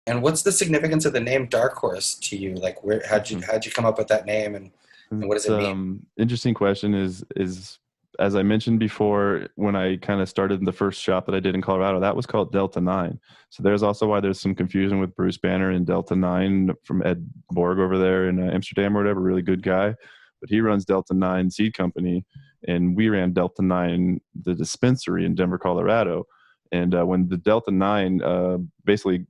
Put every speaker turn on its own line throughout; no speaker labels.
And what's the significance of the name Dark Horse to you? Like, where how'd you come up with that name, and what does
It's
it mean?
interesting question is as I mentioned before, when I kind of started the first shop that I did in Colorado, that was called Delta 9. So there's also why there's some confusion with Bruce Banner and Delta 9 from Ed Borg over there in Amsterdam or whatever, really good guy. But he runs Delta 9 Seed Company, and we ran Delta 9, the dispensary in Denver, Colorado. And when the Delta 9 basically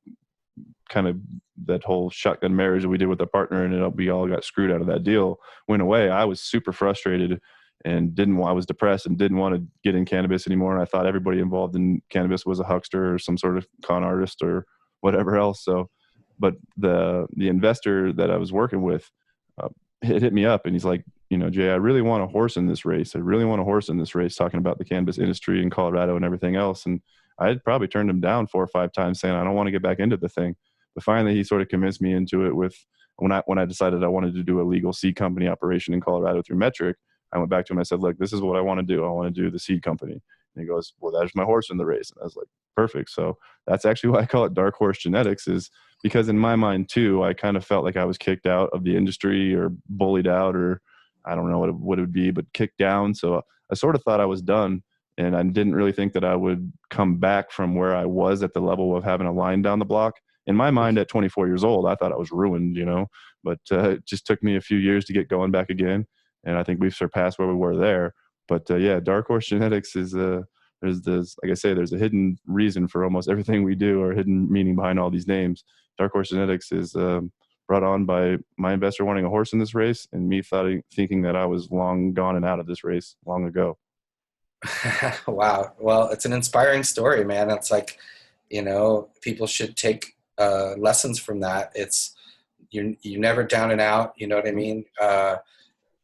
kind of that whole shotgun marriage that we did with our partner and we all got screwed out of that deal went away, I was super frustrated and I was depressed and didn't want to get in cannabis anymore. And I thought everybody involved in cannabis was a huckster or some sort of con artist or whatever else. So, but the investor that I was working with uh, hit me up and he's like, Jay, I really want a horse in this race. I really want a horse in this race, talking about the cannabis industry in Colorado and everything else. And I had probably turned him down 4 or 5 times saying, I don't want to get back into the thing. But finally, he sort of convinced me into it with when I decided I wanted to do a legal seed company operation in Colorado through Metric. I went back to him. I said, "Look, this is what I want to do. I want to do the seed company." And he goes, "Well, there's my horse in the race." And I was like, "Perfect." So that's actually why I call it DarkHorse Genetics, is because in my mind too, I kind of felt like I was kicked out of the industry or bullied out, or I don't know what it would be, but kicked down. So I sort of thought I was done. And I didn't really think that I would come back from where I was at the level of having a line down the block. In my mind at 24 years old, I thought I was ruined. But it just took me a few years to get going back again. And I think we've surpassed where we were there. But yeah, Dark Horse Genetics is there's this, like I say, there's a hidden reason for almost everything we do, or hidden meaning behind all these names. Dark Horse Genetics is brought on by my investor wanting a horse in this race, and me thinking that I was long gone and out of this race long ago.
Wow. Well, it's an inspiring story, man. It's like, people should take lessons from that. It's you're never down and out. You know what I
Nope.
mean?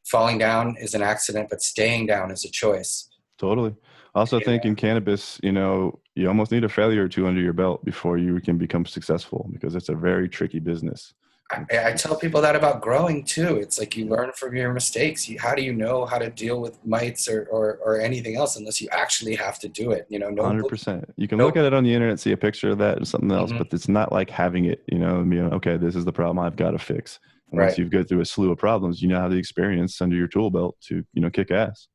Falling down is an accident, but staying down is a choice.
Totally. I also
You
think in cannabis, you almost need a failure or two under your belt before you can become successful, because it's a very tricky business.
I tell
It's
people that about growing too. It's like you learn from your mistakes. How do you know how to deal with mites or anything else unless you actually have to do it? No book,
100%. You can look
no.
at it on the internet, see a picture of that and something else,
Mhm.
but it's not like having it, okay, this is the problem I've got to fix. And once
Right.
you've go through a slew of problems, you now have the experience under your tool belt to, kick ass.